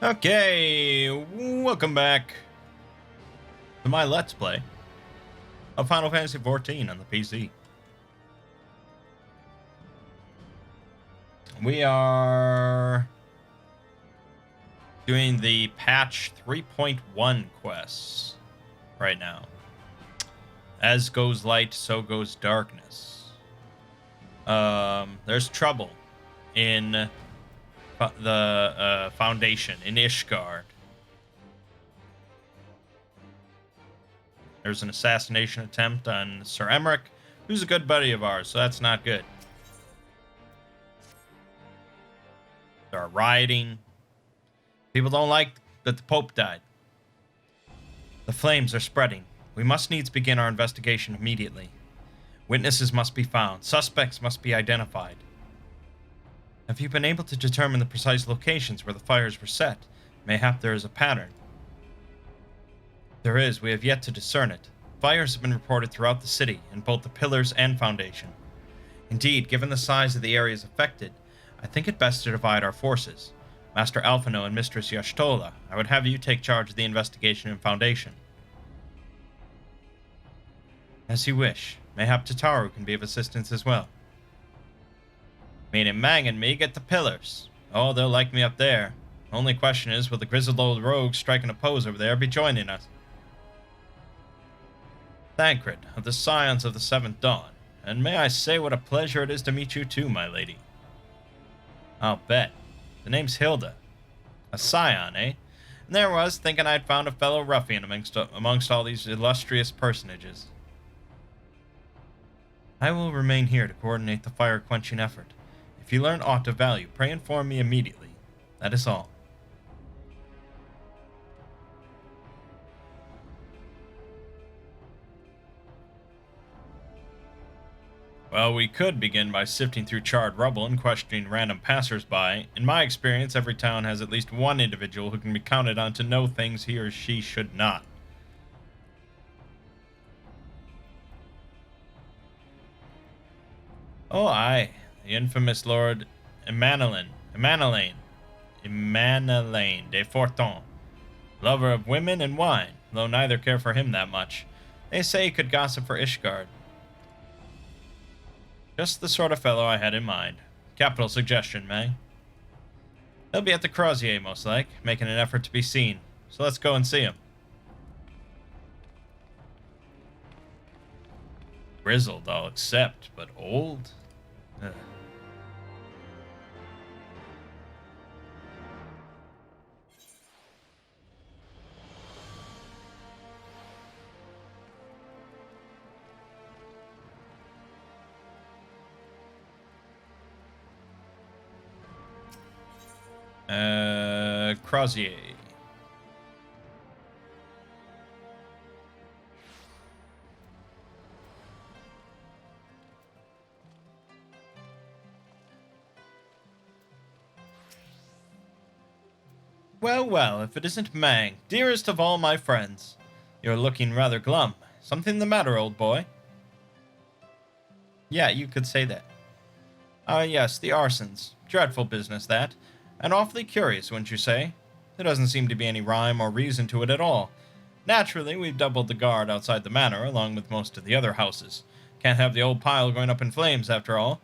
Okay, welcome back to my Let's Play of Final Fantasy XIV on the PC. We are doing the patch 3.1 quests right now. As goes light, so goes darkness. There's trouble in the Foundation in Ishgard. There's an assassination attempt on Sir Emmerich, who's a good buddy of ours, so that's not good. There are rioting. People don't like that the Pope died. The flames are spreading. We must needs begin our investigation immediately. Witnesses must be found. Suspects must be identified. Have you been able to determine the precise locations where the fires were set? Mayhap there is a pattern. There is. We have yet to discern it. Fires have been reported throughout the city, in both the pillars and foundation. Indeed, given the size of the areas affected, I think it best to divide our forces. Master Alphino and Mistress Yashtola, I would have you take charge of the investigation in foundation. As you wish. Mayhap Tataru can be of assistance as well. Meaning Mangg and me get the pillars. Oh, they'll like me up there. Only question is, will the grizzled old rogues striking a pose over there be joining us? Thancred, of the Scions of the Seventh Dawn, and may I say what a pleasure it is to meet you too, my lady. I'll bet. The name's Hilda. A scion, eh? And there was, thinking I'd found a fellow ruffian amongst all these illustrious personages. I will remain here to coordinate the fire-quenching effort. If you learn aught of value, pray inform me immediately. That is all. Well, we could begin by sifting through charred rubble and questioning random passers-by. In my experience, every town has at least one individual who can be counted on to know things he or she should not. Oh, aye. The infamous Lord Emmanuel de Forton. Lover of women and wine, though neither care for him that much. They say he could gossip for Ishgard. Just the sort of fellow I had in mind. Capital suggestion, May. He'll be at the Crozier, most like, making an effort to be seen. So let's go and see him. Grizzled, I'll accept, but old? Ugh. Crozier. Well, well, if it isn't Mangg, dearest of all my friends. You're looking rather glum. Something the matter, old boy? Yeah, you could say that. Yes, the arsons. Dreadful business, that. And awfully curious, wouldn't you say? There doesn't seem to be any rhyme or reason to it at all. Naturally, we've doubled the guard outside the manor, along with most of the other houses. Can't have the old pile going up in flames, after all.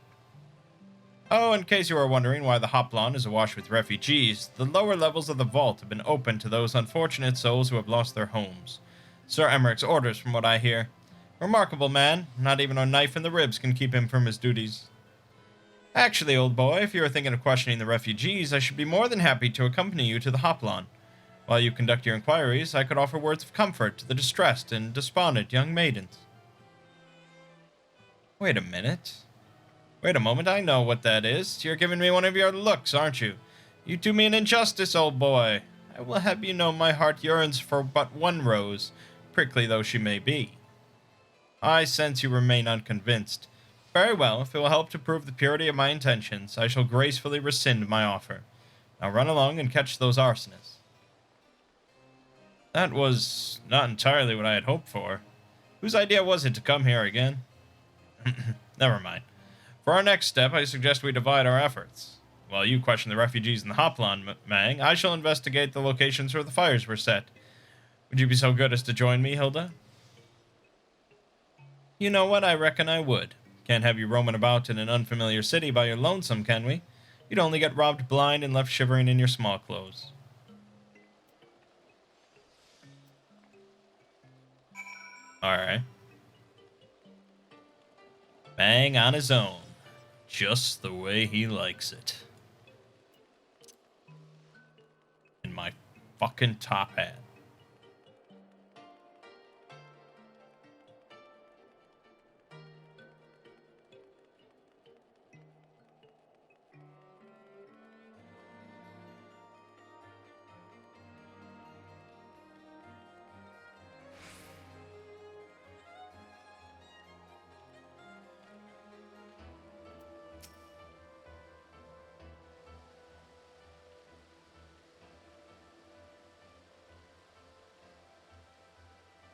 Oh, in case you are wondering why the Hoplon is awash with refugees, the lower levels of the vault have been opened to those unfortunate souls who have lost their homes. Sir Emmerich's orders, from what I hear. Remarkable man. Not even a knife in the ribs can keep him from his duties. Actually, old boy, if you are thinking of questioning the refugees, I should be more than happy to accompany you to the Hoplon. While you conduct your inquiries, I could offer words of comfort to the distressed and despondent young maidens. Wait a minute. Wait a moment, I know what that is. You're giving me one of your looks, aren't you? You do me an injustice, old boy. I will have you know my heart yearns for but one rose, prickly though she may be. I sense you remain unconvinced. Very well, if it will help to prove the purity of my intentions, I shall gracefully rescind my offer. Now run along and catch those arsonists. That was not entirely what I had hoped for. Whose idea was it to come here again? Never mind. For our next step, I suggest we divide our efforts. While you question the refugees in the Hopland, Mangg, I shall investigate the locations where the fires were set. Would you be so good as to join me, Hilda? You know what? I reckon I would. Can't have you roaming about in an unfamiliar city by your lonesome, can we? You'd only get robbed blind and left shivering in your small clothes. Alright. Mangg on his own. Just the way he likes it. In my fucking top hat.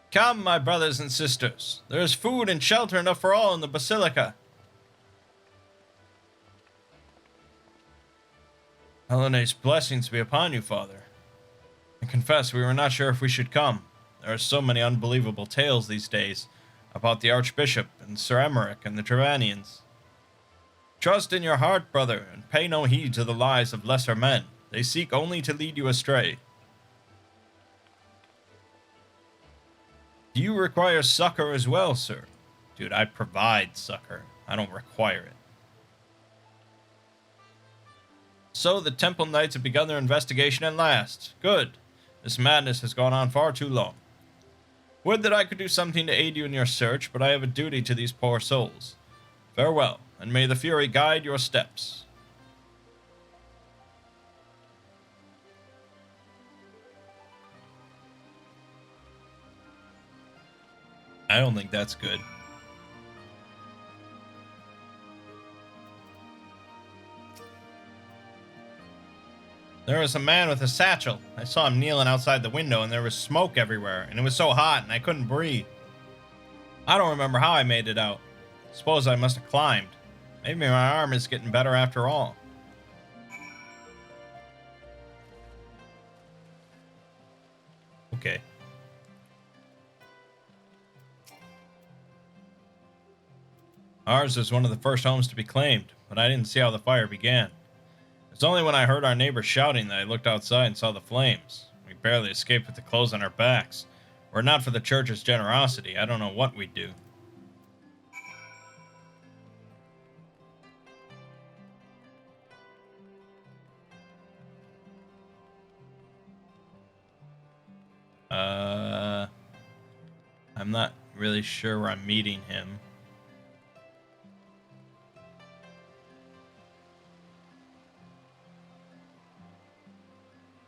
Come, my brothers and sisters. There is food and shelter enough for all in the Basilica. Helene's blessings be upon you, Father. I confess we were not sure if we should come. There are so many unbelievable tales these days about the Archbishop and Sir Emmerich and the Trevanians. Trust in your heart, brother, and pay no heed to the lies of lesser men. They seek only to lead you astray. Do you require succor as well, sir? Dude, I provide succor. I don't require it. So the Temple Knights have begun their investigation at last. Good. This madness has gone on far too long. Would that I could do something to aid you in your search, but I have a duty to these poor souls. Farewell, and may the Fury guide your steps. I don't think that's good. There was a man with a satchel. I saw him kneeling outside the window, and there was smoke everywhere, and it was so hot, and I couldn't breathe. I don't remember how I made it out. Suppose I must have climbed. Maybe my arm is getting better after all. Okay. Ours was one of the first homes to be claimed, but I didn't see how the fire began. It's only when I heard our neighbors shouting that I looked outside and saw the flames. We barely escaped with the clothes on our backs. Were it not for the church's generosity, I don't know what we'd do. I'm not really sure where I'm meeting him.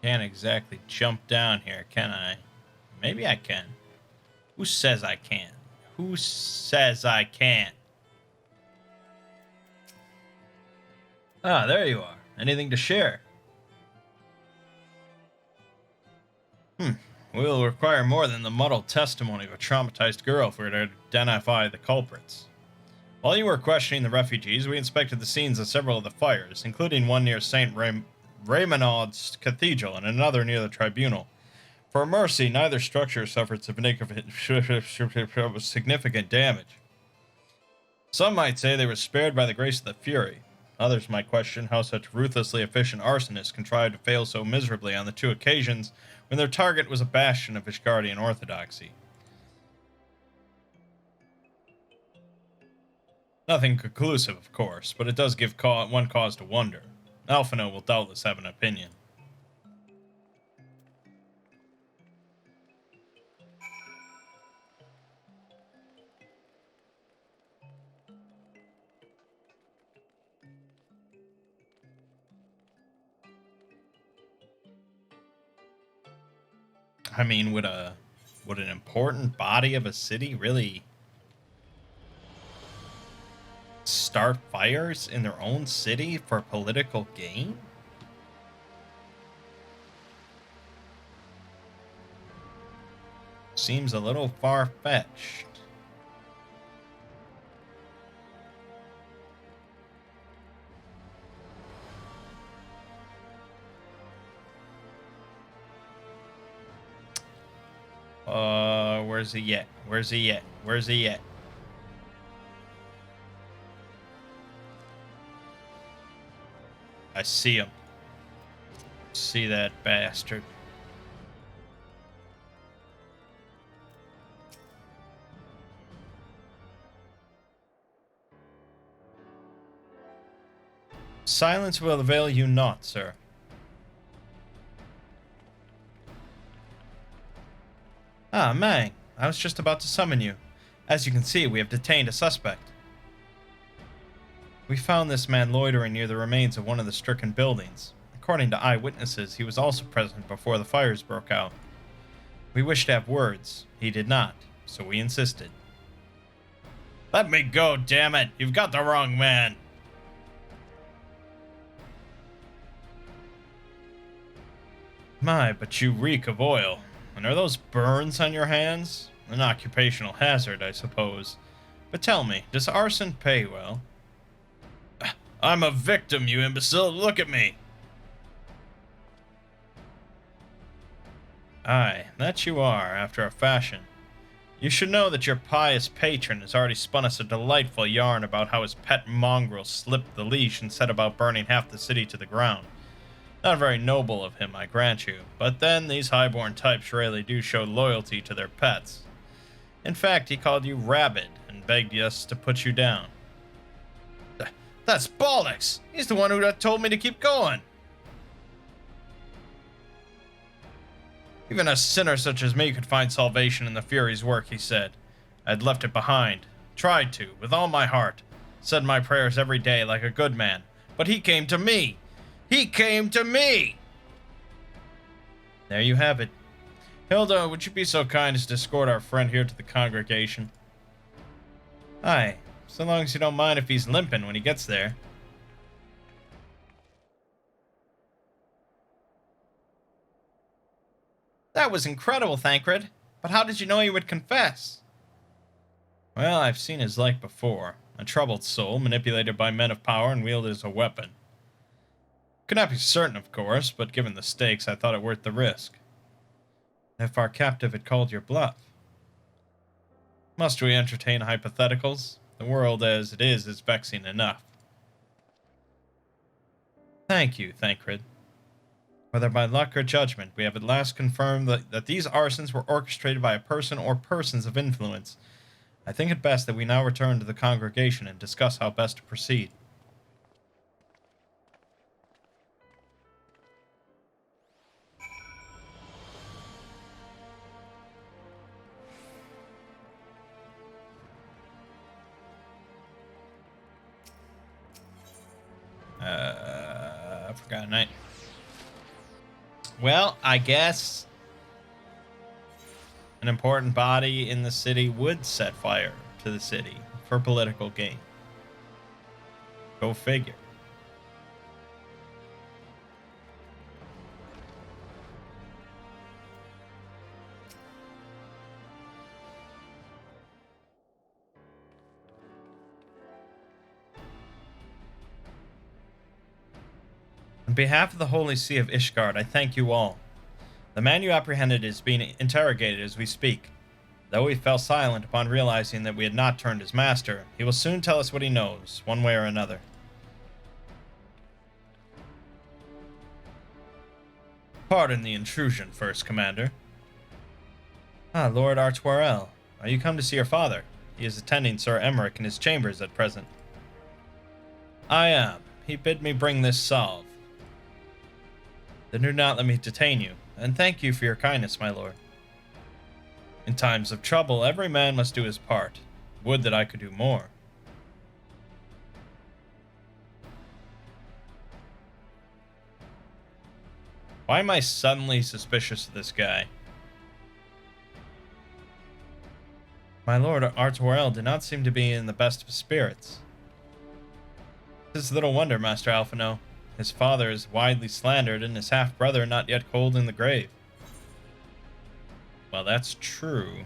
Can't exactly jump down here, can I? Maybe I can. Who says I can? Who says I can't? Ah, there you are. Anything to share? We'll require more than the muddled testimony of a traumatized girl if we're to identify the culprits. While you were questioning the refugees, we inspected the scenes of several of the fires, including one near St. Raymondaud's Cathedral and another near the Tribunal. For mercy, neither structure suffered significant damage. Some might say they were spared by the grace of the Fury. Others might question how such ruthlessly efficient arsonists contrived to fail so miserably on the two occasions when their target was a bastion of Ishgardian orthodoxy. Nothing conclusive, of course, but it does give one cause to wonder. Alphino will doubtless have an opinion. I mean, would an important body of a city really start fires in their own city for political gain? Seems a little far-fetched. Where's he at? Where's he at? Where's he at? I see him. See that bastard. Silence will avail you naught, sir. Ah, Mangg. I was just about to summon you. As you can see, we have detained a suspect. We found this man loitering near the remains of one of the stricken buildings. According to eyewitnesses, he was also present before the fires broke out. We wished to have words. He did not, so we insisted. Let me go, damn it! You've got the wrong man! My, but you reek of oil. And are those burns on your hands? An occupational hazard, I suppose. But tell me, does arson pay well? I'm a victim, you imbecile. Look at me. Aye, that you are, after a fashion. You should know that your pious patron has already spun us a delightful yarn about how his pet mongrel slipped the leash and set about burning half the city to the ground. Not very noble of him, I grant you, but then these highborn types really do show loyalty to their pets. In fact, he called you rabid and begged us to put you down. That's bollocks! He's the one who told me to keep going! Even a sinner such as me could find salvation in the Fury's work, he said. I'd left it behind. Tried to, with all my heart. Said my prayers every day like a good man. But he came to me! He came to me! There you have it. Hilda, would you be so kind as to escort our friend here to the congregation? Aye, so long as you don't mind if he's limping when he gets there. That was incredible, Thancred. But how did you know he would confess? Well, I've seen his like before. A troubled soul, manipulated by men of power and wielded as a weapon. Could not be certain, of course, but given the stakes, I thought it worth the risk. If our captive had called your bluff. Must we entertain hypotheticals? The world as it is vexing enough. Thank you, Thancred. Whether by luck or judgment, we have at last confirmed that these arsons were orchestrated by a person or persons of influence. I think it best that we now return to the congregation and discuss how best to proceed. I forgot a night. Well, I guess an important body in the city would set fire to the city for political gain. Go figure. On behalf of the Holy See of Ishgard, I thank you all. The man you apprehended is being interrogated as we speak. Though he fell silent upon realizing that we had not turned his master, he will soon tell us what he knows, one way or another. Pardon the intrusion, First Commander. Ah, Lord Artoirel. Are you come to see your father? He is attending Sir Emmerich in his chambers at present. I am. He bid me bring this salve. Then do not let me detain you, and thank you for your kindness, my lord. In times of trouble, every man must do his part. Would that I could do more. Why am I suddenly suspicious of this guy? My lord Artoirel did not seem to be in the best of spirits. It is little wonder, Master Alphino. His father is widely slandered, and his half-brother not yet cold in the grave. Well, that's true.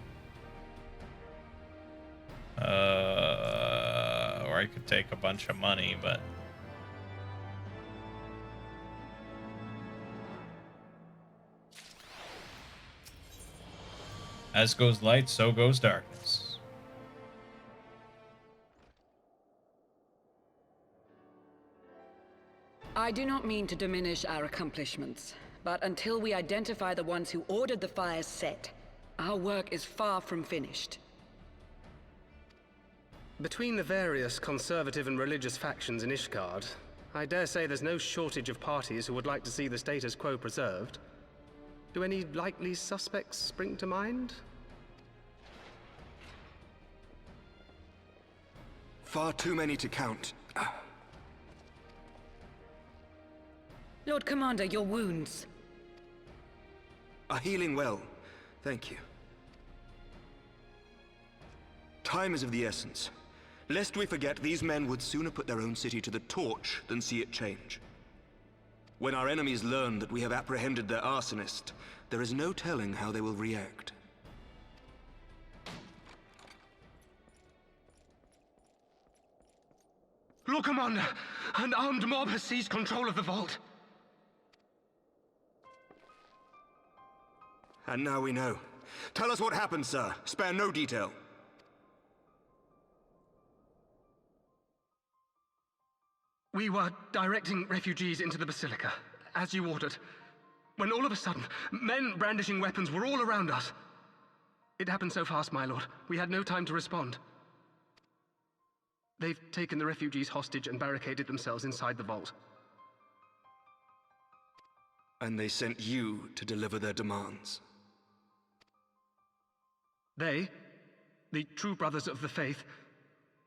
Or I could take a bunch of money, but... As goes light, so goes darkness. I do not mean to diminish our accomplishments, but until we identify the ones who ordered the fires set, our work is far from finished. Between the various conservative and religious factions in Ishgard, I dare say there's no shortage of parties who would like to see the status quo preserved. Do any likely suspects spring to mind? Far too many to count. Lord Commander, your wounds. Are healing well. Thank you. Time is of the essence. Lest we forget, these men would sooner put their own city to the torch than see it change. When our enemies learn that we have apprehended their arsonist, there is no telling how they will react. Lord Commander, an armed mob has seized control of the vault. And now we know. Tell us what happened, sir. Spare no detail. We were directing refugees into the Basilica, as you ordered, when all of a sudden, men brandishing weapons were all around us. It happened so fast, my lord. We had no time to respond. They've taken the refugees hostage and barricaded themselves inside the vault. And they sent you to deliver their demands. They, the true brothers of the faith,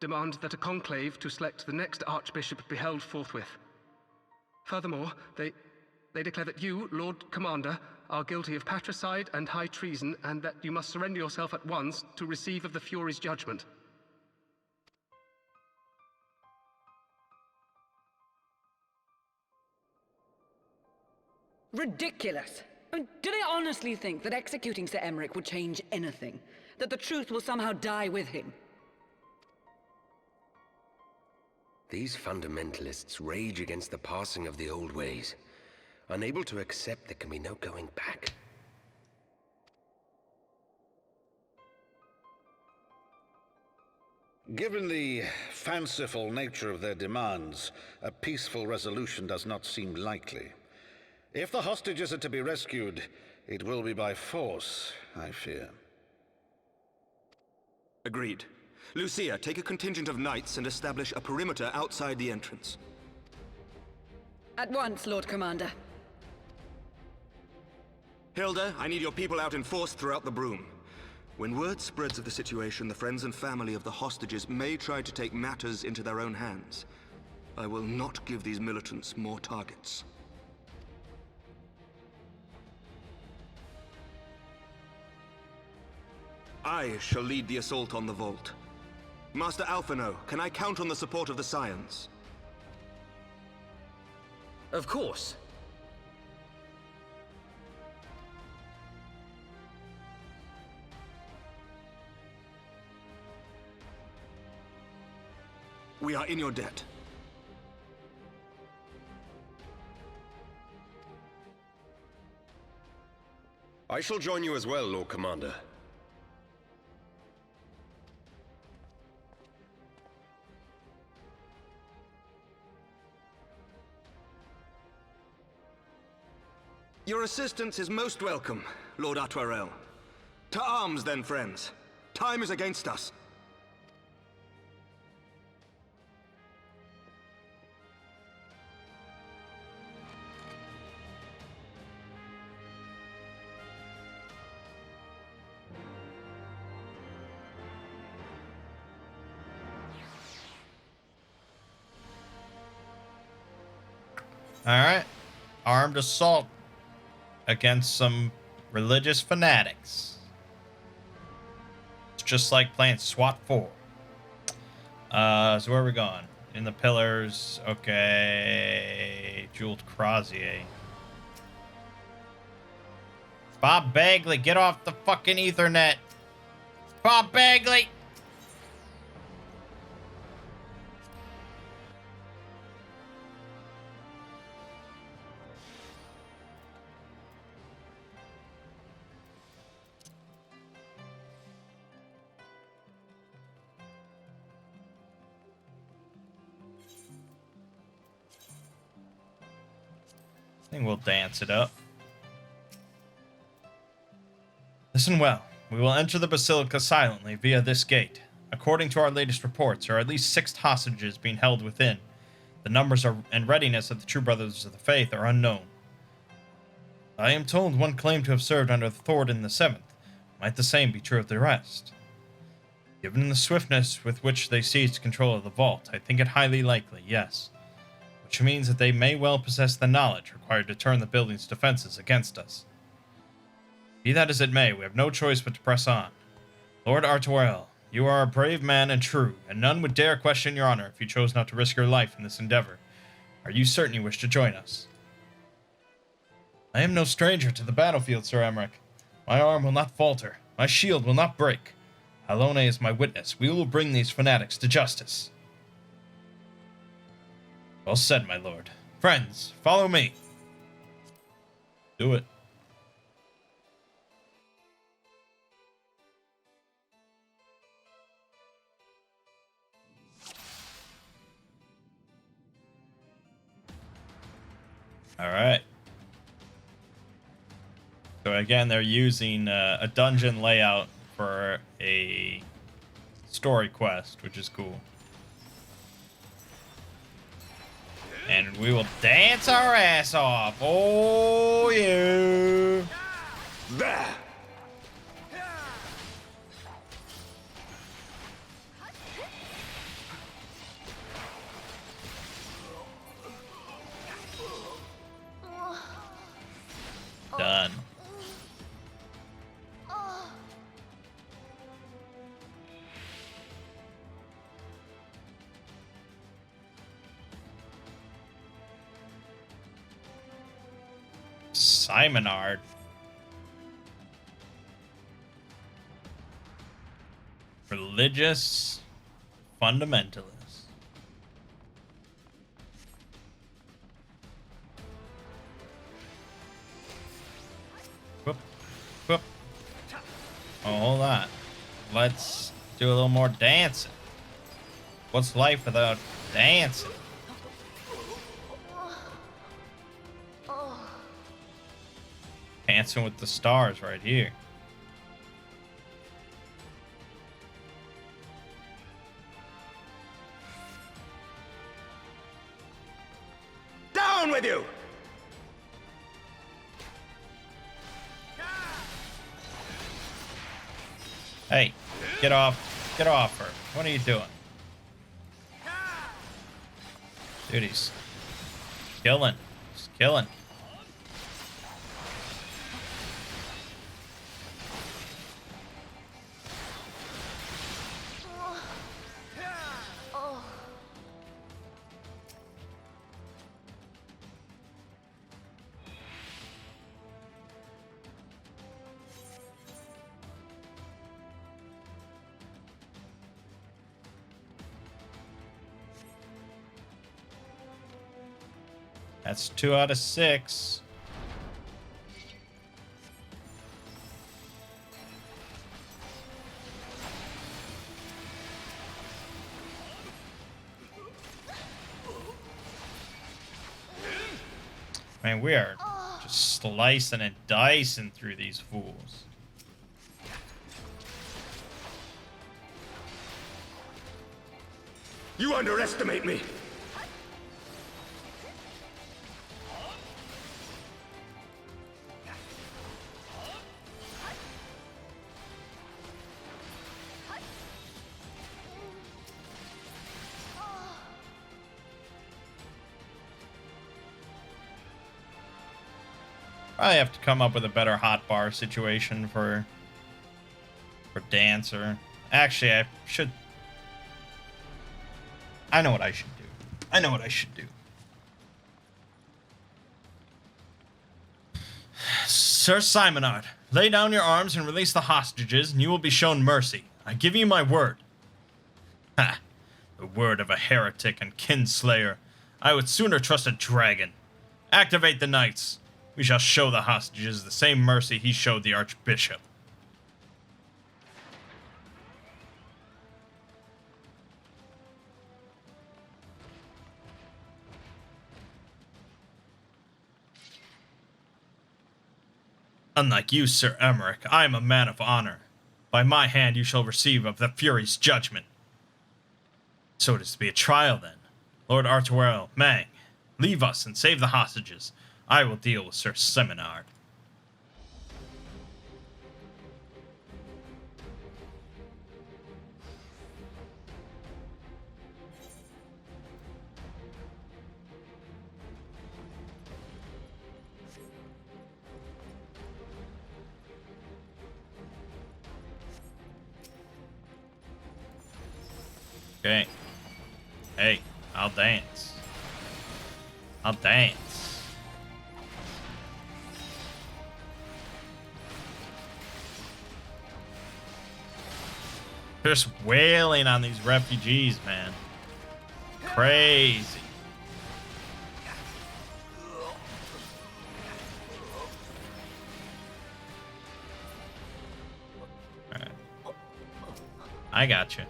demand that a conclave to select the next archbishop be held forthwith. Furthermore, they declare that you, Lord Commander, are guilty of patricide and high treason, and that you must surrender yourself at once to receive of the Fury's judgment. Ridiculous! I mean, do they honestly think that executing Sir Emmerich would change anything? That the truth will somehow die with him? These fundamentalists rage against the passing of the old ways, unable to accept there can be no going back. Given the fanciful nature of their demands, a peaceful resolution does not seem likely. If the hostages are to be rescued, it will be by force, I fear. Agreed. Lucia, take a contingent of knights and establish a perimeter outside the entrance. At once, Lord Commander. Hilda, I need your people out in force throughout the Broom. When word spreads of the situation, the friends and family of the hostages may try to take matters into their own hands. I will not give these militants more targets. I shall lead the assault on the vault. Master Alphino, can I count on the support of the Scions? Of course. We are in your debt. I shall join you as well, Lord Commander. Your assistance is most welcome, Lord Atwarel. To arms, then, friends. Time is against us. Alright. Armed assault against some religious fanatics. It's just like playing SWAT 4. So where are we going? In the pillars. Okay. Jeweled Crozier. Bob Bagley, get off the fucking Ethernet. Bob Bagley! I think we'll dance it up. Listen well. We will enter the Basilica silently via this gate. According to our latest reports, there are at least 6 hostages being held within. The numbers and readiness of the true brothers of the faith are unknown. I am told one claimed to have served under Thornton the Seventh. Might the same be true of the rest? Given the swiftness with which they seized control of the vault, I think it highly likely, yes. Which means that they may well possess the knowledge required to turn the building's defenses against us. Be that as it may, we have no choice but to press on. Lord Artoel, you are a brave man and true, and none would dare question your honor if you chose not to risk your life in this endeavor. Are you certain you wish to join us? I am no stranger to the battlefield, Sir Emmerich. My arm will not falter. My shield will not break. Halone is my witness. We will bring these fanatics to justice. Well said, my lord. Friends, follow me. Do it. All right. So again, they're using a dungeon layout for a story quest, which is cool. And we will dance our ass off. Oh, yeah. There! Done. Simonard. Religious fundamentalist. Whoop, whoop. Oh, hold on. Let's do a little more dancing. What's life without dancing? Dancing with the stars right here. Down with you! Hey, get off her. What are you doing? Dude, he's killing. He's killing. That's 2 out of 6. Man, we are just slicing and dicing through these fools. You underestimate me! Probably have to come up with a better hotbar situation for Dancer. Actually, I know what I should do. I know what I should do. Sir Simonard, lay down your arms and release the hostages, and you will be shown mercy. I give you my word. Ha! The word of a heretic and kinslayer. I would sooner trust a dragon. Activate the knights. We shall show the hostages the same mercy he showed the Archbishop. Unlike you, Sir Emmerich, I am a man of honor. By my hand you shall receive of the Fury's judgment. So it is to be a trial, then. Lord Artuero, Mangg, leave us and save the hostages. I will deal with Sir Seminard. Okay. Hey, I'll dance. I'll dance. Just wailing on these refugees, man. Crazy. All right. I got you.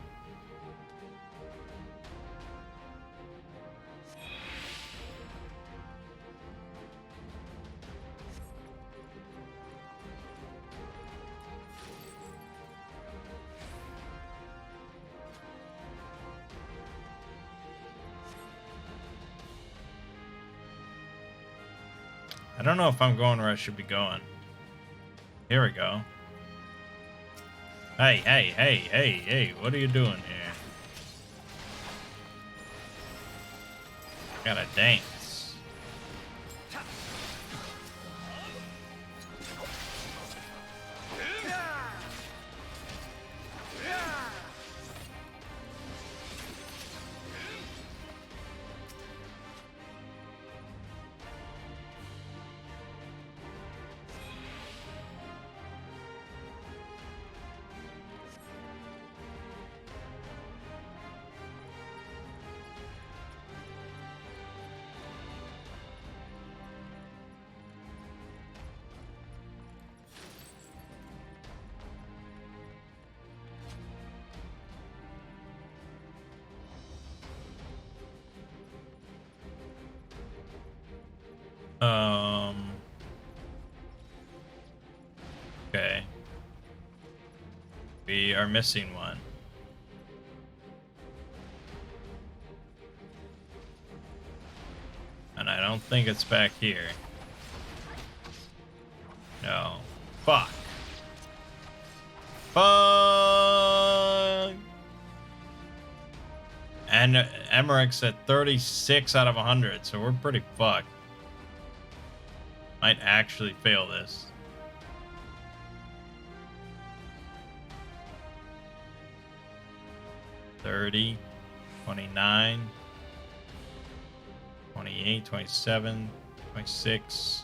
I don't know if I'm going where I should be going. Here we go. Hey, hey, hey, hey, hey, what are you doing here? Gotta dance. Okay. We are missing one. And I don't think it's back here. No. Fuck. Fuck. And Emmerich's at 36 out of 100, so we're pretty fucked. Might actually fail this. 30, 29, 28, 27, 26.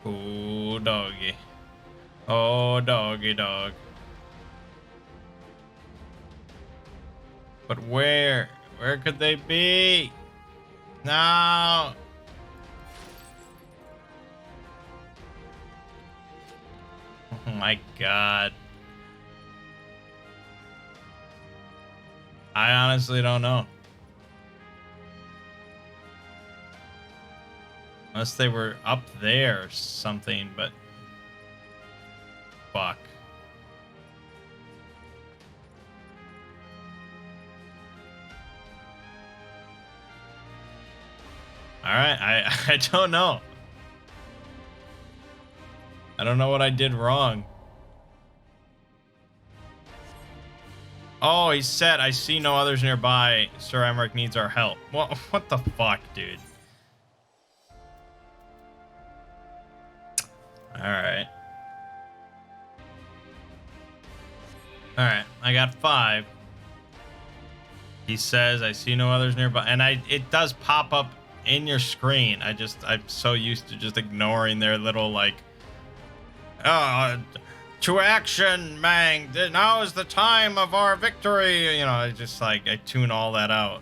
Oh, doggy. Oh, doggy dog. But where? Where could they be? No. Oh my god. I honestly don't know. Unless they were up there or something, but fuck. Alright, I don't know. I don't know what I did wrong. Oh, he said, I see no others nearby. Sir Emmerich needs our help. What the fuck, dude? Alright. Alright, I got 5. He says, I see no others nearby. And it does pop up in your screen. I'm so used to just ignoring their little, like, to action, Mangg. Now is the time of our victory. You know, I tune all that out.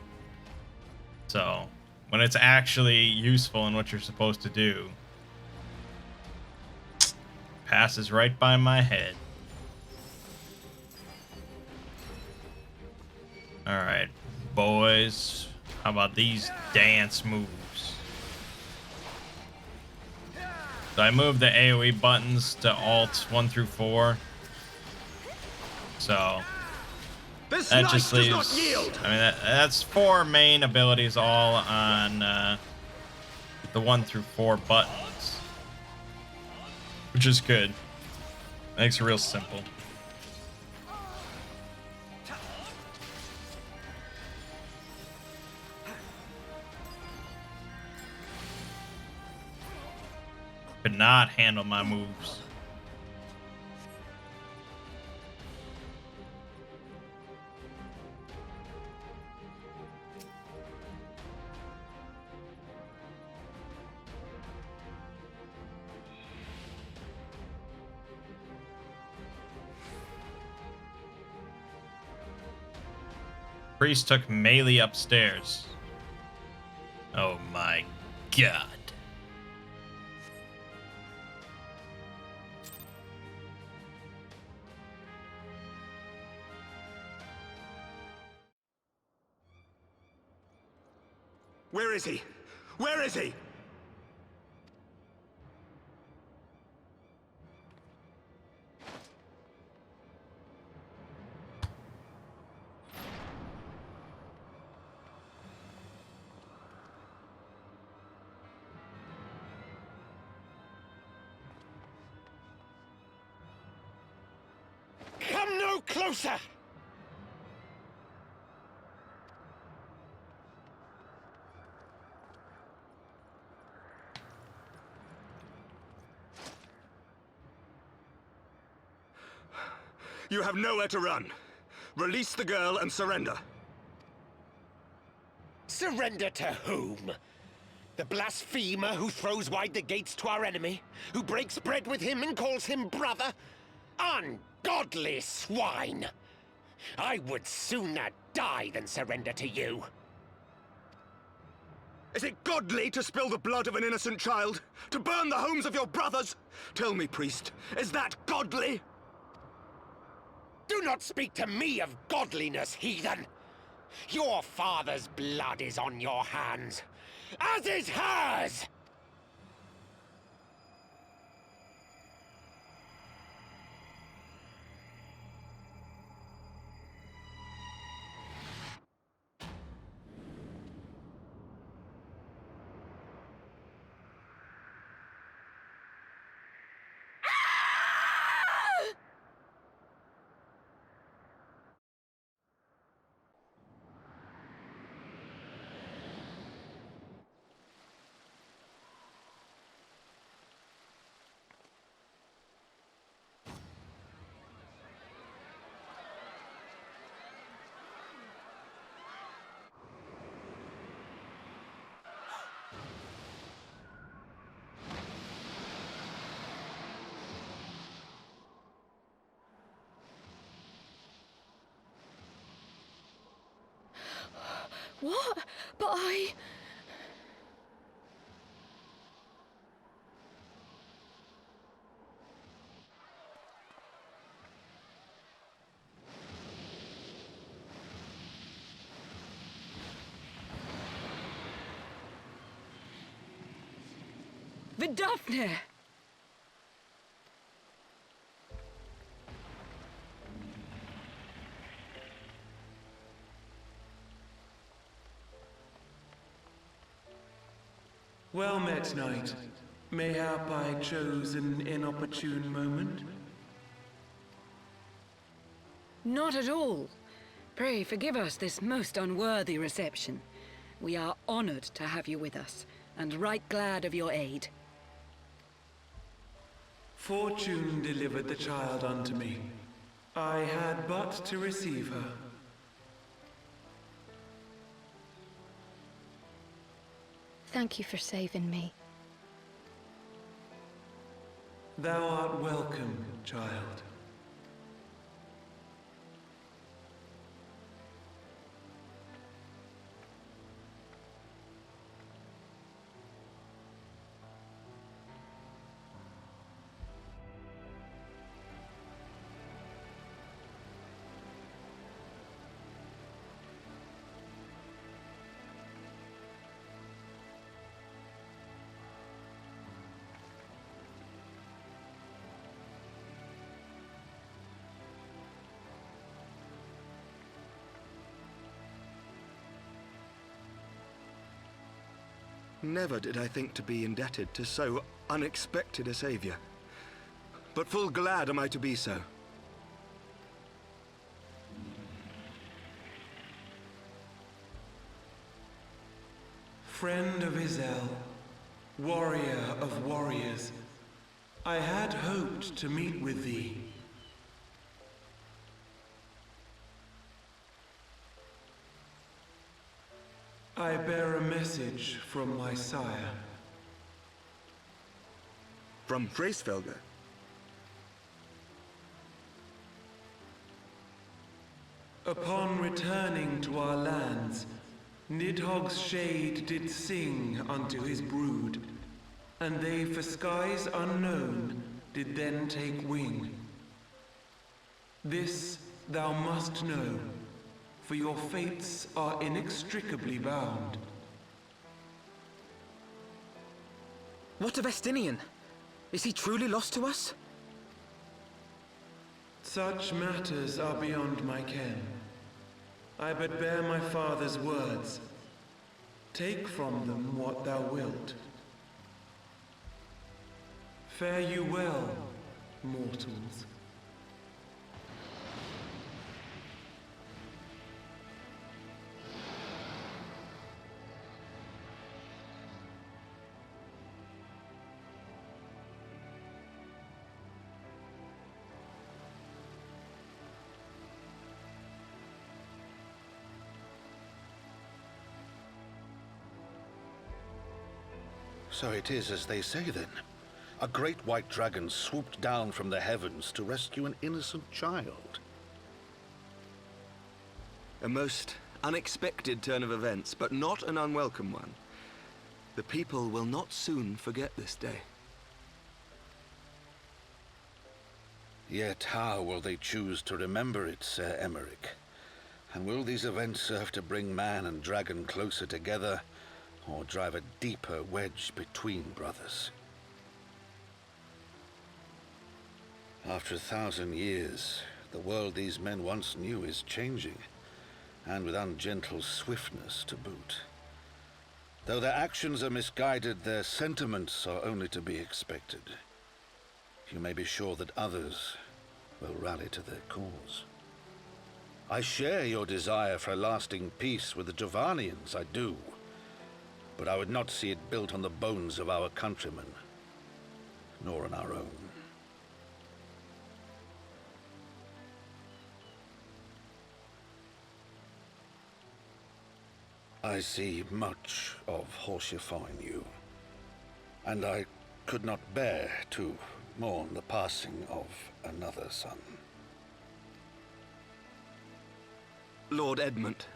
So, when it's actually useful in what you're supposed to do, passes right by my head. Alright, boys. How about these dance moves? So I moved the AoE buttons to alt 1 through 4. So This that knight just does leaves, not yield! I mean, that's 4 main abilities all on the 1 through 4 buttons, which is good. Makes it real simple. Could not handle my moves. Priest took melee upstairs. Oh my god. Where is he? Where is he? Come no closer! You have nowhere to run. Release the girl and surrender. Surrender to whom? The blasphemer who throws wide the gates to our enemy? Who breaks bread with him and calls him brother? Ungodly swine! I would sooner die than surrender to you. Is it godly to spill the blood of an innocent child? To burn the homes of your brothers? Tell me, priest, is that godly? Do not speak to me of godliness, heathen! Your father's blood is on your hands, as is hers! What? But I... Vidafne! Well met, knight. Mayhap I chose an inopportune moment? Not at all. Pray forgive us this most unworthy reception. We are honored to have you with us, and right glad of your aid. Fortune delivered the child unto me. I had but to receive her. Thank you for saving me. Thou art welcome, child. Never did I think to be indebted to so unexpected a savior. But full glad am I to be so. Friend of Izel, warrior of warriors, I had hoped to meet with thee. I bear a message from my sire. From Freysfelder? Upon returning to our lands, Nidhogg's shade did sing unto his brood, and they for skies unknown did then take wing. This thou must know, for your fates are inextricably bound. What of Estinian? Is he truly lost to us? Such matters are beyond my ken. I but bear my father's words. Take from them what thou wilt. Fare you well, mortals. So it is as they say then. A great white dragon swooped down from the heavens to rescue an innocent child. A most unexpected turn of events, but not an unwelcome one. The people will not soon forget this day. Yet how will they choose to remember it, Sir Emmerich? And will these events serve to bring man and dragon closer together, or drive a deeper wedge between brothers? After 1,000 years, the world these men once knew is changing, and with ungentle swiftness to boot. Though their actions are misguided, their sentiments are only to be expected. You may be sure that others will rally to their cause. I share your desire for a lasting peace with the Jovanians, I do. But I would not see it built on the bones of our countrymen, nor on our own. I see much of Horsefar in you, and I could not bear to mourn the passing of another son. Lord Edmund.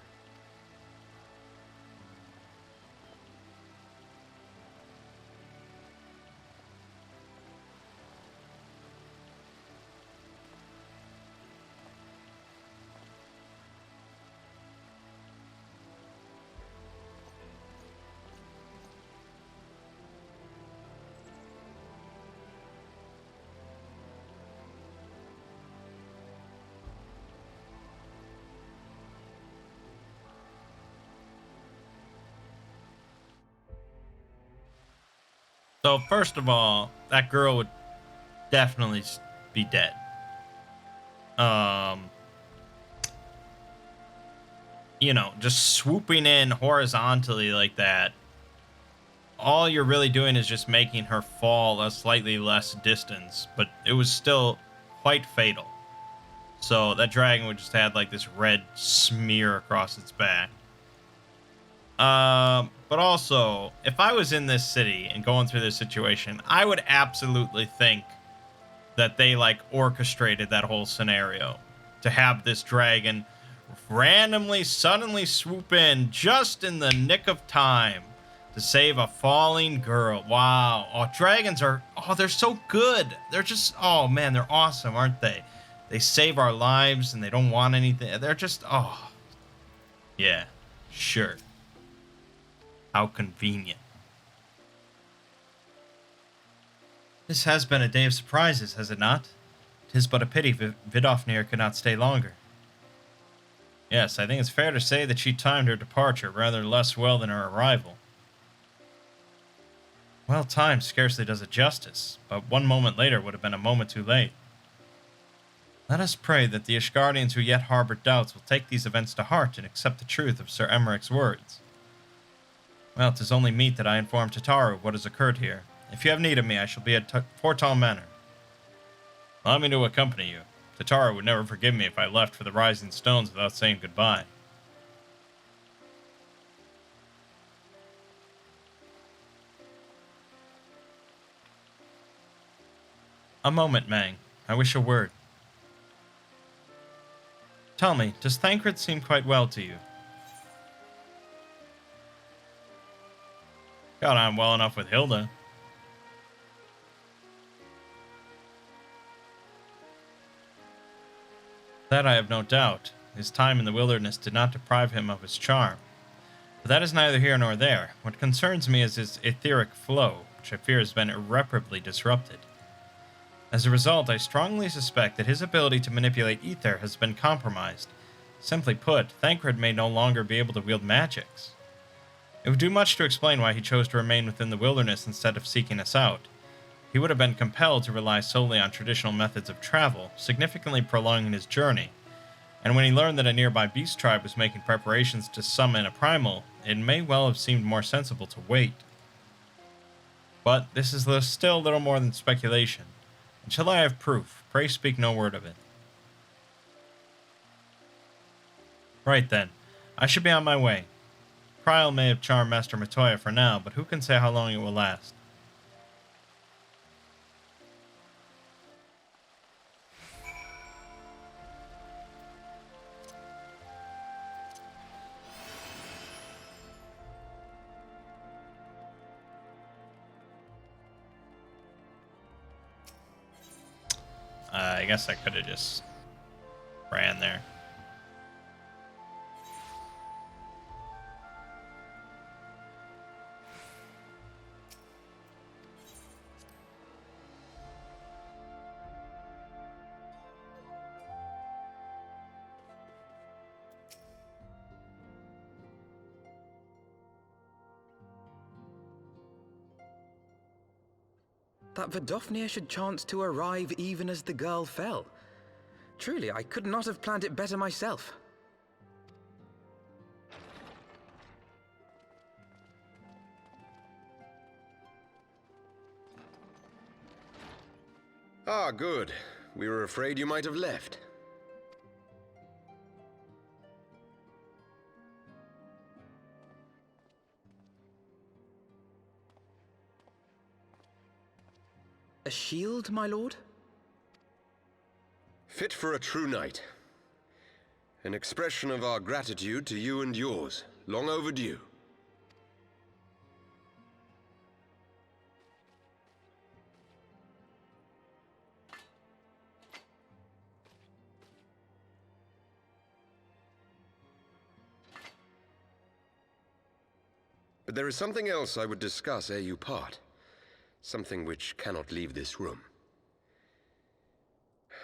So first of all, that girl would definitely be dead. You know, just swooping in horizontally like that, all you're really doing is just making her fall a slightly less distance, but it was still quite fatal. So that dragon would just have like this red smear across its back. But also, if I was in this city and going through this situation, I would absolutely think that they like orchestrated that whole scenario to have this dragon randomly, suddenly swoop in just in the nick of time to save a falling girl. Wow. Oh, dragons are, oh, they're so good. They're just, oh man, they're awesome, aren't they? They save our lives and they don't want anything. They're just, oh, yeah, sure. How convenient. This has been a day of surprises, has it not? 'Tis but a pity Vidofnir could not stay longer. Yes, I think it's fair to say that she timed her departure rather less well than her arrival. Well, time scarcely does it justice, but 1 moment later would have been a moment too late. Let us pray that the Ishgardians who yet harbor doubts will take these events to heart and accept the truth of Sir Emmerich's words. Well, 'tis only meet that I inform Tataru of what has occurred here. If you have need of me, I shall be at Fortal Manor. Allow me to accompany you. Tataru would never forgive me if I left for the Rising Stones without saying goodbye. A moment, Mangg. I wish a word. Tell me, does Thancred seem quite well to you? Got on well enough with Hilda. That I have no doubt. His time in the wilderness did not deprive him of his charm. But that is neither here nor there. What concerns me is his etheric flow, which I fear has been irreparably disrupted. As a result, I strongly suspect that his ability to manipulate ether has been compromised. Simply put, Thancred may no longer be able to wield magics. It would do much to explain why he chose to remain within the wilderness instead of seeking us out. He would have been compelled to rely solely on traditional methods of travel, significantly prolonging his journey. And when he learned that a nearby beast tribe was making preparations to summon a primal, it may well have seemed more sensible to wait. But this is still little more than speculation. Until I have proof, pray speak no word of it. Right then, I should be on my way. Kryl may have charmed Master Matoya for now, but who can say how long it will last? I guess I could have just ran there. That Vidofnir should chance to arrive even as the girl fell. Truly, I could not have planned it better myself. Ah, good. We were afraid you might have left. A shield, my lord? Fit for a true knight. An expression of our gratitude to you and yours. Long overdue. But there is something else I would discuss ere you part. Something which cannot leave this room.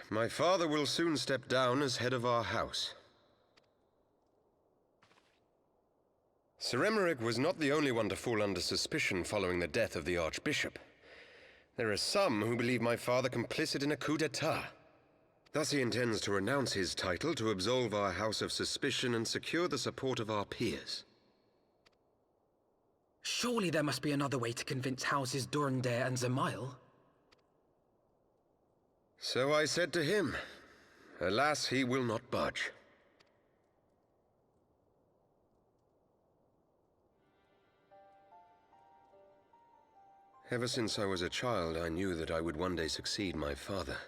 My father will soon step down as head of our house. Sir Emmerich was not the only one to fall under suspicion following the death of the Archbishop. There are some who believe my father complicit in a coup d'etat. Thus he intends to renounce his title to absolve our house of suspicion and secure the support of our peers. Surely there must be another way to convince Houses Durandare and Zemail. So I said to him. Alas, he will not budge. Ever since I was a child, I knew that I would one day succeed my father.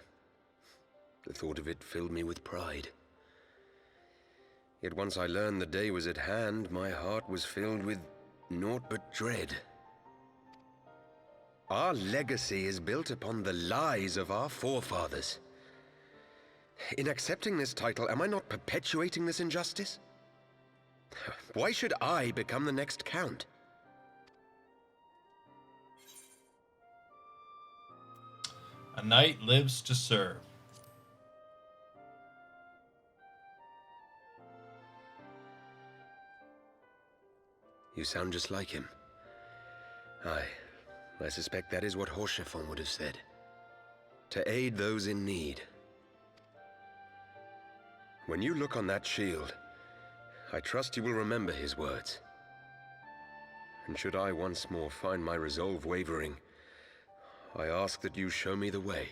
The thought of it filled me with pride. Yet once I learned the day was at hand, my heart was filled with naught but dread. Our legacy is built upon the lies of our forefathers. In accepting this title, am I not perpetuating this injustice? Why should I become the next count? A knight lives to serve. You sound just like him. Aye, I suspect that is what Horchefon would have said. To aid those in need. When you look on that shield, I trust you will remember his words. And should I once more find my resolve wavering, I ask that you show me the way.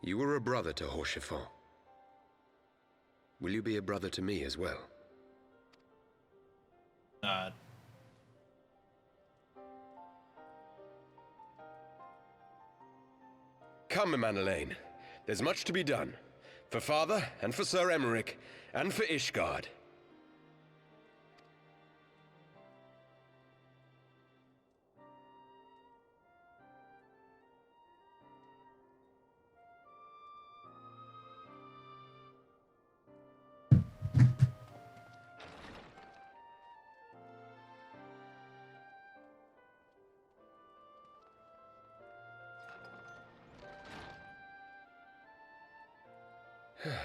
You were a brother to Horchefon. Will you be a brother to me as well? Come, Manelaine. There's much to be done. For Father, and for Sir Emeric, and for Ishgard.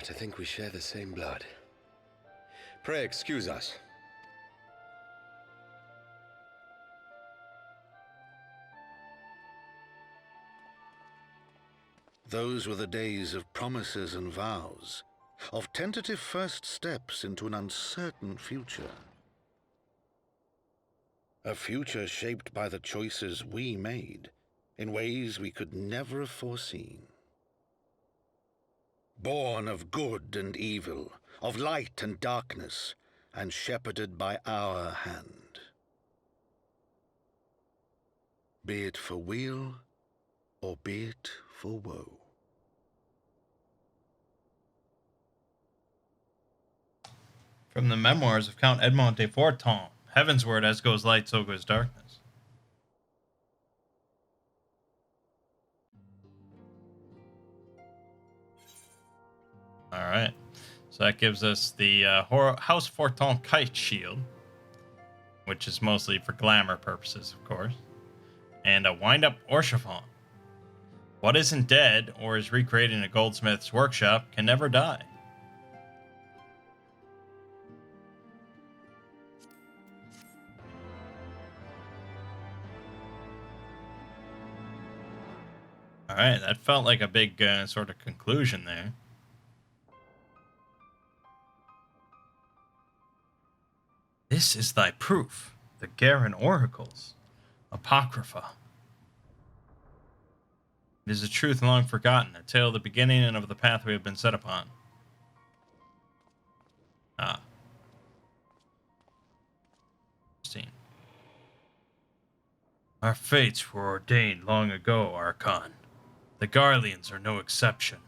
To think we share the same blood. Pray excuse us. Those were the days of promises and vows, of tentative first steps into an uncertain future. A future shaped by the choices we made, in ways we could never have foreseen. Born of good and evil, of light and darkness, and shepherded by our hand. Be it for weal, or be it for woe. From the memoirs of Count Edmond de Forton, heavensward as goes light, so goes darkness. Alright, so that gives us the House Forton Kite Shield, which is mostly for glamour purposes, of course, and a wind-up Orchefon. What isn't dead, or is recreated in a goldsmith's workshop, can never die. Alright, that felt like a big sort of conclusion there. This is thy proof, the Garen oracles, Apocrypha. It is a truth long forgotten, a tale of the beginning and of the path we have been set upon. Ah. Interesting. Our fates were ordained long ago, Archon. The Garleans are no exception,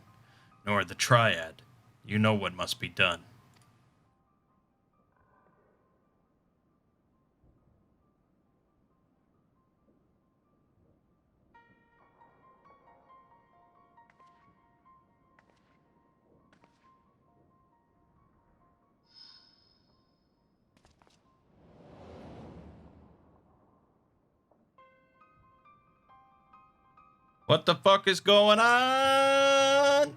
nor the Triad. You know what must be done. What the fuck is going on?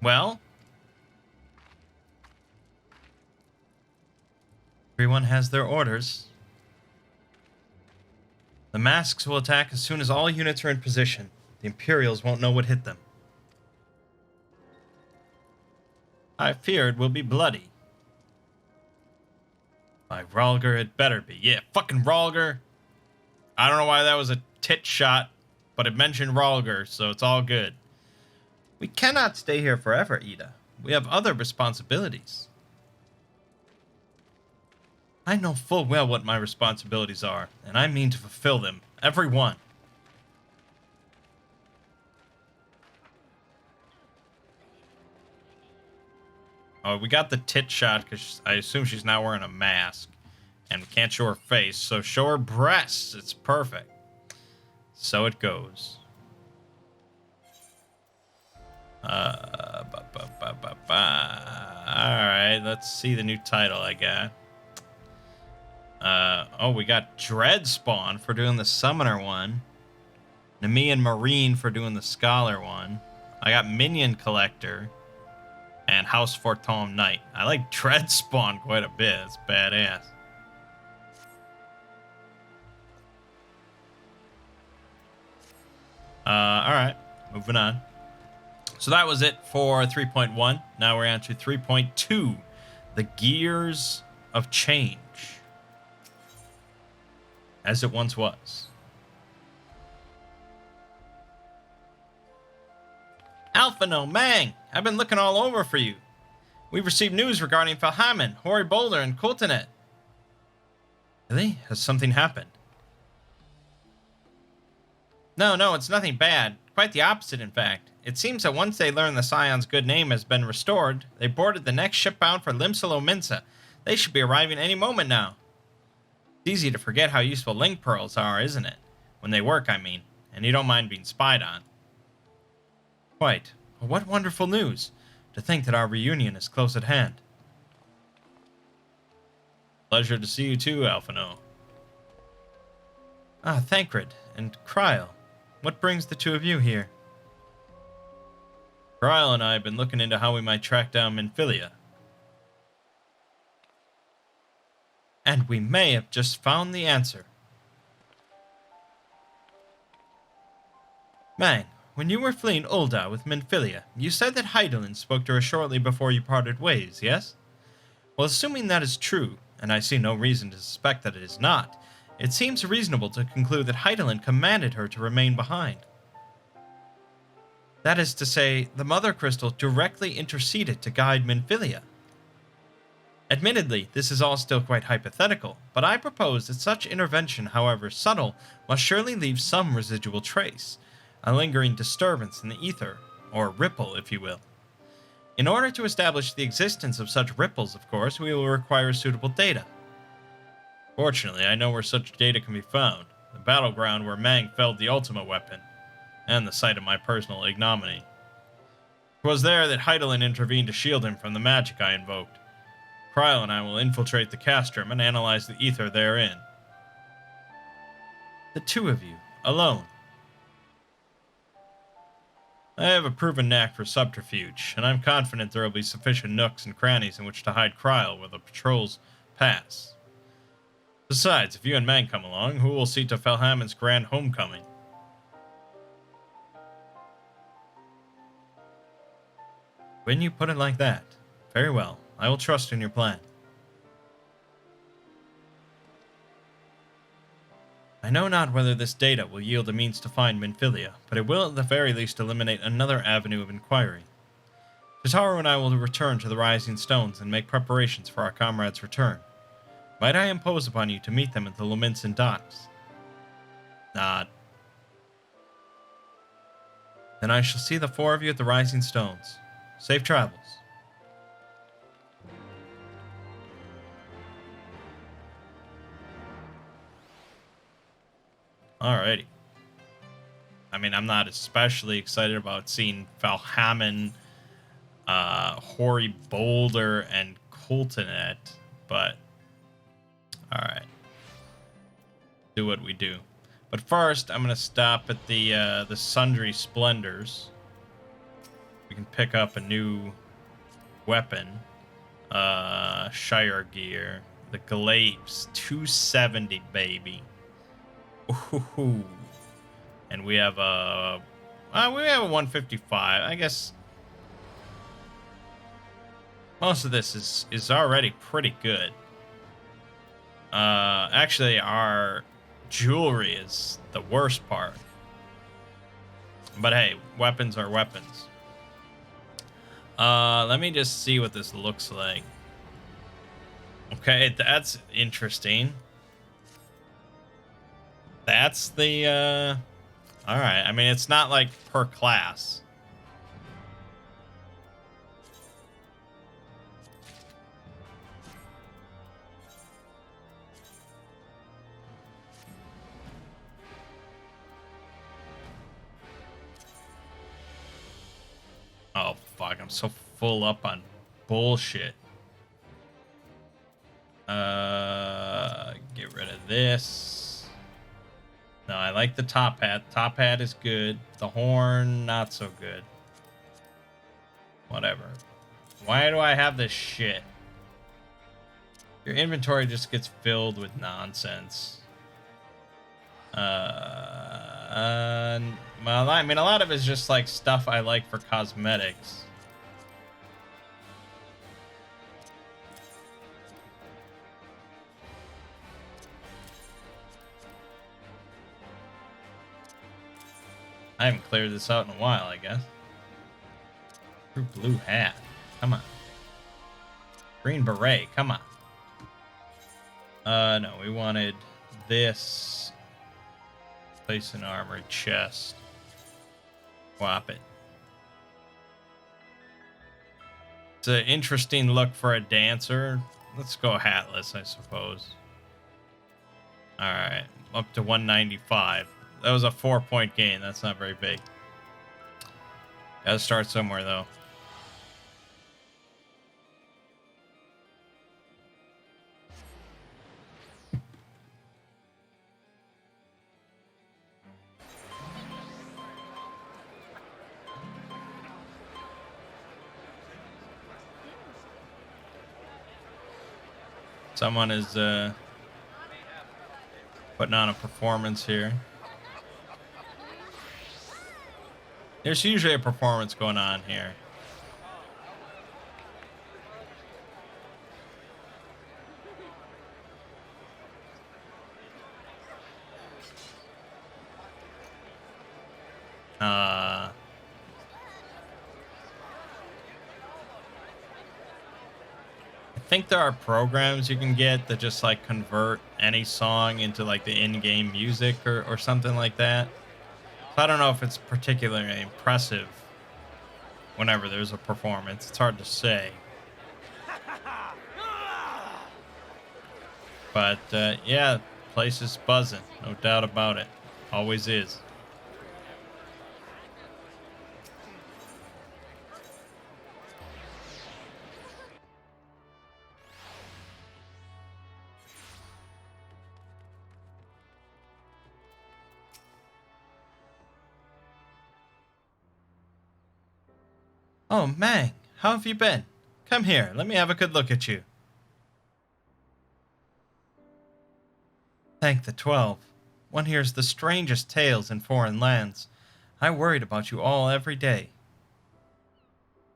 Well, everyone has their orders. The masks will attack as soon as all units are in position. The Imperials won't know what hit them. I fear it will be bloody. By Rhalgr, it better be. Yeah, fucking Rhalgr. I don't know why that was a tit shot, but it mentioned Rhalgr, so it's all good. We cannot stay here forever, Ida. We have other responsibilities. I know full well what my responsibilities are, and I mean to fulfill them, every one. Oh, we got the tit shot because I assume she's not wearing a mask, and we can't show her face, so show her breasts. It's perfect. So it goes. Alright, let's see the new title I got. Oh, we got Dread Spawn for doing the Summoner one. Nemean Marine for doing the Scholar one. I got Minion Collector. And House Fortom Knight. I like Dread Spawn quite a bit. It's badass. Alright. Moving on. So that was it for 3.1. Now we're on to 3.2. The Gears of Change. As it once was. Alphino, Mangg, I've been looking all over for you. We've received news regarding Valhamon, Hoary Boulder, and Coltonet. Really? Has something happened? No, it's nothing bad. Quite the opposite, in fact. It seems that once they learn the Scion's good name has been restored, they boarded the next ship bound for Limsalo Minsa. They should be arriving any moment now. It's easy to forget how useful link pearls are, isn't it? When they work, I mean. And you don't mind being spied on. Quite. Well, what wonderful news. To think that our reunion is close at hand. Pleasure to see you too, Alphino. Ah, Thancred and Kryl. What brings the two of you here? Kryl and I have been looking into how we might track down Minfilia. And we may have just found the answer. Mangg, when you were fleeing Ul'dah with Minfilia, you said that Hydaelyn spoke to her shortly before you parted ways, yes? Well, assuming that is true, and I see no reason to suspect that it is not, it seems reasonable to conclude that Hydaelyn commanded her to remain behind. That is to say, the Mother Crystal directly interceded to guide Minfilia. Admittedly, this is all still quite hypothetical, but I propose that such intervention, however subtle, must surely leave some residual trace, a lingering disturbance in the ether, or ripple, if you will. In order to establish the existence of such ripples, of course, we will require suitable data. Fortunately, I know where such data can be found, the battleground where Mangg felled the Ultima weapon, and the site of my personal ignominy. It was there that Hydaelyn intervened to shield him from the magic I invoked. Kryl and I will infiltrate the castrum and analyze the ether therein. The two of you, alone. I have a proven knack for subterfuge, and I'm confident there will be sufficient nooks and crannies in which to hide Kryl where the patrols pass. Besides, if you and Mangg come along, who will see to Valhamon's grand homecoming? When you put it like that, very well, I will trust in your plan. I know not whether this data will yield a means to find Minfilia, but it will at the very least eliminate another avenue of inquiry. Tataru and I will return to the Rising Stones and make preparations for our comrade's return. Might I impose upon you to meet them at the Luminson docks? Nod. Then I shall see the four of you at the Rising Stones. Safe travels. Alrighty. I mean, I'm not especially excited about seeing Valhamon, Hoary Boulder, and Coltonet, but alright. Do what we do. But first, I'm going to stop at the Sundry Splendors. We can pick up a new weapon. Shire Gear. The Glaives. 270, baby. Ooh. And we have a 155. I guess most of this is already pretty good. Actually, our jewelry is the worst part. But hey, weapons are weapons. Let me just see what this looks like. Okay, that's interesting. That's the, alright, I mean, it's not like per class. Oh, fuck, I'm so full up on bullshit. Get rid of this. No, I like the top hat. Top hat is good. The horn, not so good. Whatever. Why do I have this shit? Your inventory just gets filled with nonsense. Well, I mean, a lot of it's just like stuff I like for cosmetics. I haven't cleared this out in a while, I guess. Blue hat. Come on. Green beret. Come on. No, we wanted this. Place an armored chest. Swap it. It's an interesting look for a dancer. Let's go hatless, I suppose. Alright, up to 195. That was a 4-point gain. That's not very big. Gotta start somewhere, though. Someone is putting on a performance here. There's usually a performance going on here. I think there are programs you can get that just like convert any song into like the in-game music or something like that. So I don't know if it's particularly impressive whenever there's a performance. It's hard to say. But yeah, place is buzzing, no doubt about it. Always is. Oh, Mangg, how have you been? Come here, let me have a good look at you. Thank the 12. One hears the strangest tales in foreign lands. I worried about you all every day.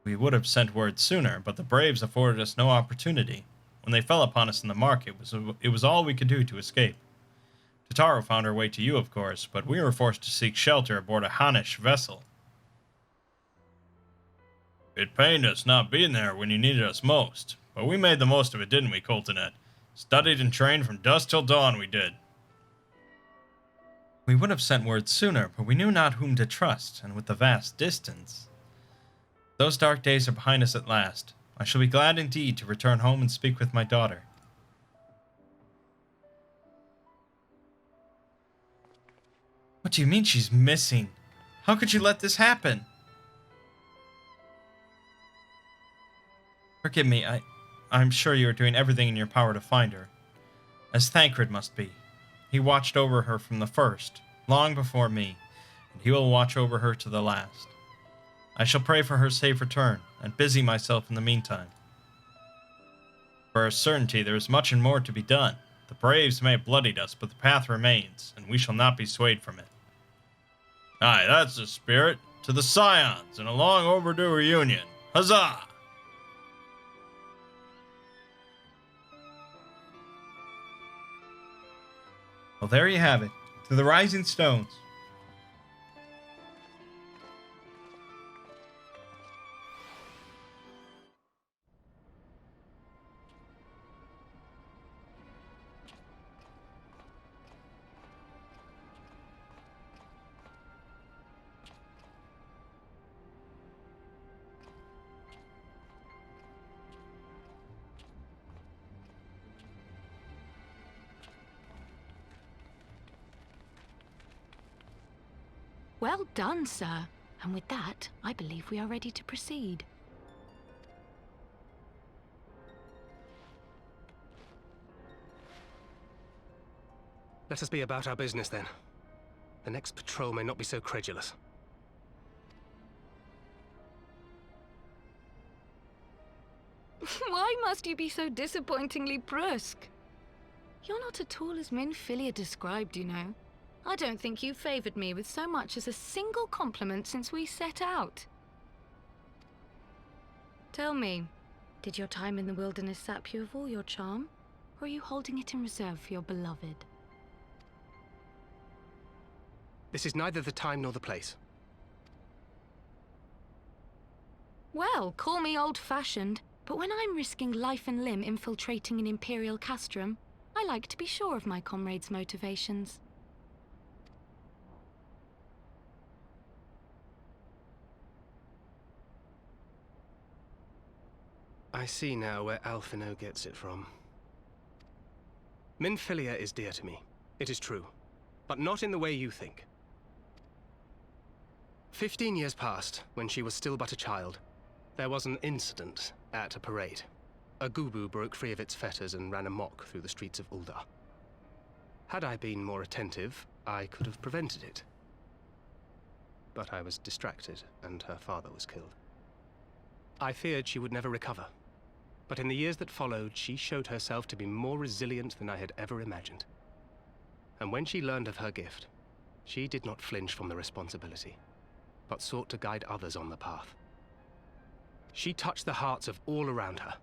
We would have sent word sooner, but the braves afforded us no opportunity. When they fell upon us in the market, it was all we could do to escape. Tataru found her way to you, of course, but we were forced to seek shelter aboard a Hanish vessel. It pained us not being there when you needed us most, but we made the most of it, didn't we, Coltonet? Studied and trained from dusk till dawn, we did. We would have sent word sooner, but we knew not whom to trust, and with the vast distance. Those dark days are behind us at last. I shall be glad indeed to return home and speak with my daughter. What do you mean she's missing? How could you let this happen? Forgive me, I'm sure you are doing everything in your power to find her. As Thancred must be. He watched over her from the first, long before me, and he will watch over her to the last. I shall pray for her safe return, and busy myself in the meantime. For a certainty there is much and more to be done. The braves may have bloodied us, but the path remains, and we shall not be swayed from it. Aye, that's the spirit. To the Scions, and a long overdue reunion. Huzzah! Well, there you have it. To the Rising Stones. Well done, sir. And with that, I believe we are ready to proceed. Let us be about our business then. The next patrol may not be so credulous. Why must you be so disappointingly brusque? You're not at all as Minfilia described, you know. I don't think you've favored me with so much as a single compliment since we set out. Tell me, did your time in the wilderness sap you of all your charm? Or are you holding it in reserve for your beloved? This is neither the time nor the place. Well, call me old-fashioned, but when I'm risking life and limb infiltrating an Imperial castrum, I like to be sure of my comrades' motivations. I see now where Alphino gets it from. Minfilia is dear to me, it is true, but not in the way you think. 15 years passed, when she was still but a child. There was an incident at a parade. A Gubu broke free of its fetters and ran amok through the streets of Ul'dah. Had I been more attentive, I could have prevented it. But I was distracted, and her father was killed. I feared she would never recover. But in the years that followed, she showed herself to be more resilient than I had ever imagined. And when she learned of her gift, she did not flinch from the responsibility, but sought to guide others on the path. She touched the hearts of all around her.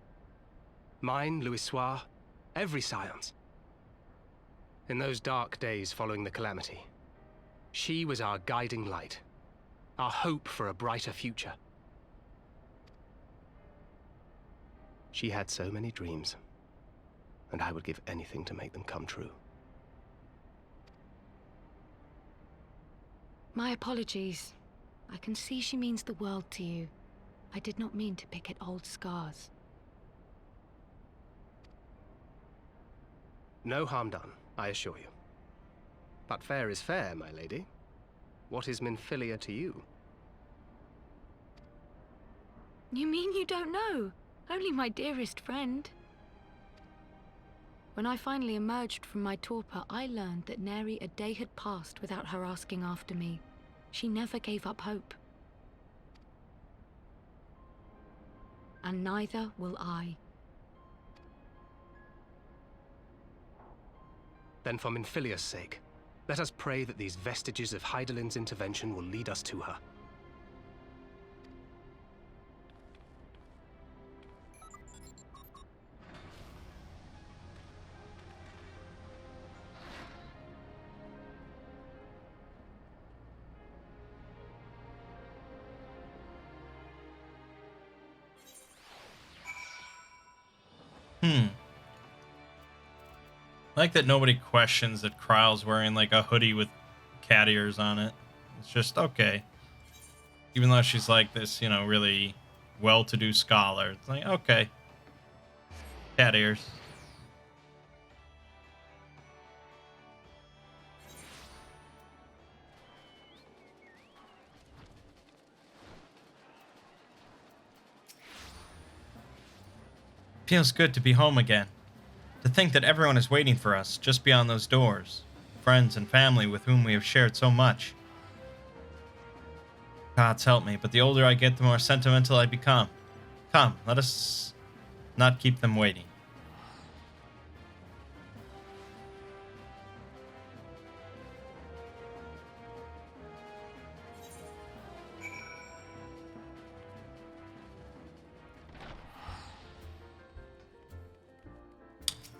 Mine, Louisoix, every science. In those dark days following the calamity, she was our guiding light, our hope for a brighter future. She had so many dreams, and I would give anything to make them come true. My apologies. I can see she means the world to you. I did not mean to pick at old scars. No harm done, I assure you. But fair is fair, my lady. What is Minfilia to you? You mean you don't know? Only my dearest friend. When I finally emerged from my torpor, I learned that nary a day had passed without her asking after me. She never gave up hope. And neither will I. Then for Minfilia's sake, let us pray that these vestiges of Hydaelyn's intervention will lead us to her. I like that nobody questions that Kryle's wearing like a hoodie with cat ears on it. It's just okay. Even though she's like this, you know, really well-to-do scholar. It's like, okay. Cat ears. Feels good to be home again. To think that everyone is waiting for us just beyond those doors. Friends and family with whom we have shared so much. Gods help me, but the older I get, the more sentimental I become. Come, let us not keep them waiting.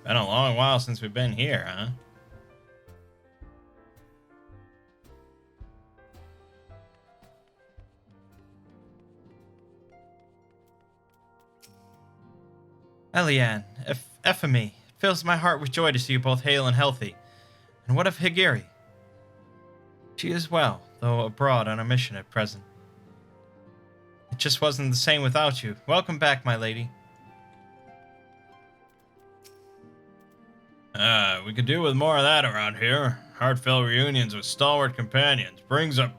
Been a long while since we've been here, huh? Eliane, Ephemy, it fills my heart with joy to see you both hale and healthy. And what of Higiri? She is well, though abroad on a mission at present. It just wasn't the same without you. Welcome back, my lady. We could do with more of that around here. Heartfelt reunions with stalwart companions. Brings a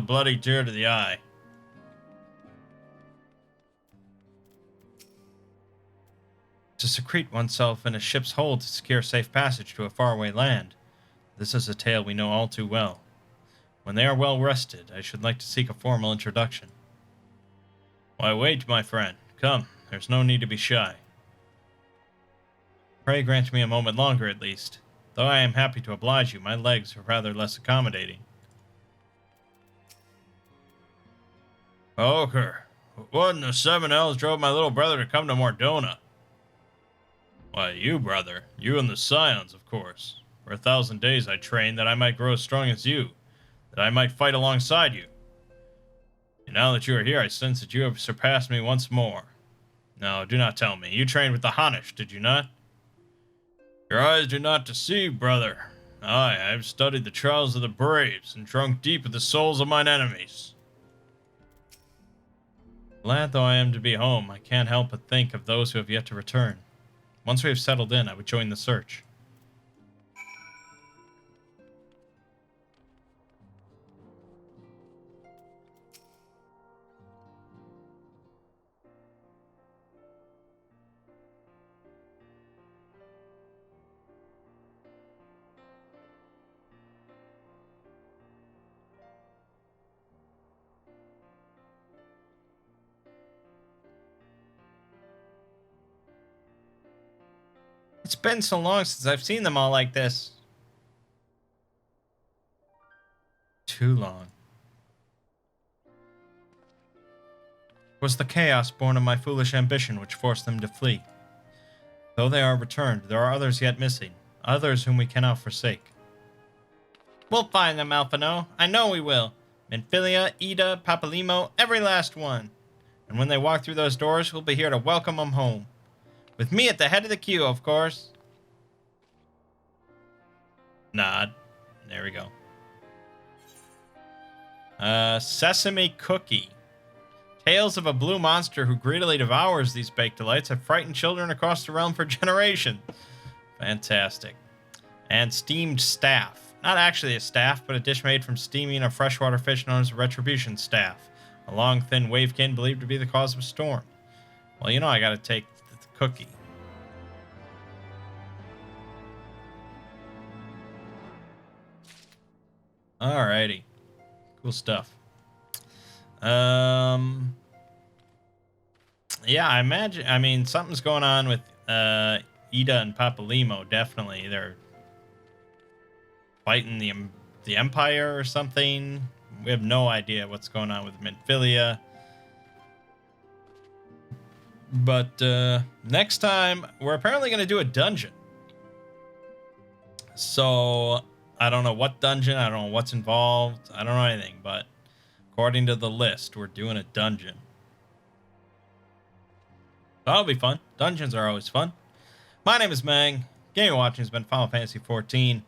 bloody tear to the eye. To secrete oneself in a ship's hold to secure safe passage to a faraway land. This is a tale we know all too well. When they are well rested, I should like to seek a formal introduction. Why wait, my friend. Come, there's no need to be shy. Pray grant me a moment longer at least. Though I am happy to oblige you, my legs are rather less accommodating. Oker, what in the 7 L's drove my little brother to come to Mordona? Why, you, brother. You and the Scions, of course. For 1,000 days I trained that I might grow as strong as you, that I might fight alongside you. And now that you are here, I sense that you have surpassed me once more. No, do not tell me. You trained with the Hanish, did you not? Your eyes do not deceive, brother. Aye, I have studied the trials of the braves and drunk deep of the souls of mine enemies. Glad though I am to be home, I can't help but think of those who have yet to return. Once we have settled in, I would join the search. It's been so long since I've seen them all like this. Too long. It was the chaos born of my foolish ambition which forced them to flee. Though they are returned, there are others yet missing, others whom we cannot forsake. We'll find them, Alphino. I know we will. Minfilia, Ida, Papalimo, every last one. And when they walk through those doors, we'll be here to welcome them home. With me at the head of the queue, of course. Nod. There we go. Sesame Cookie. Tales of a blue monster who greedily devours these baked delights have frightened children across the realm for generations. Fantastic. And steamed staff. Not actually a staff, but a dish made from steaming a freshwater fish known as a retribution staff. A long, thin wavekin believed to be the cause of a storm. Well, you know I gotta take the cookie. Alrighty. Cool stuff. Yeah, I mean, something's going on with Ida and Papalimo, definitely. They're fighting the Empire or something. We have no idea what's going on with Minfilia. But next time, we're apparently going to do a dungeon. So, I don't know what dungeon, I don't know what's involved, I don't know anything, but according to the list, we're doing a dungeon. That'll be fun. Dungeons are always fun. My name is Mangg. Game watching has been Final Fantasy XIV.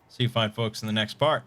See you fine folks in the next part.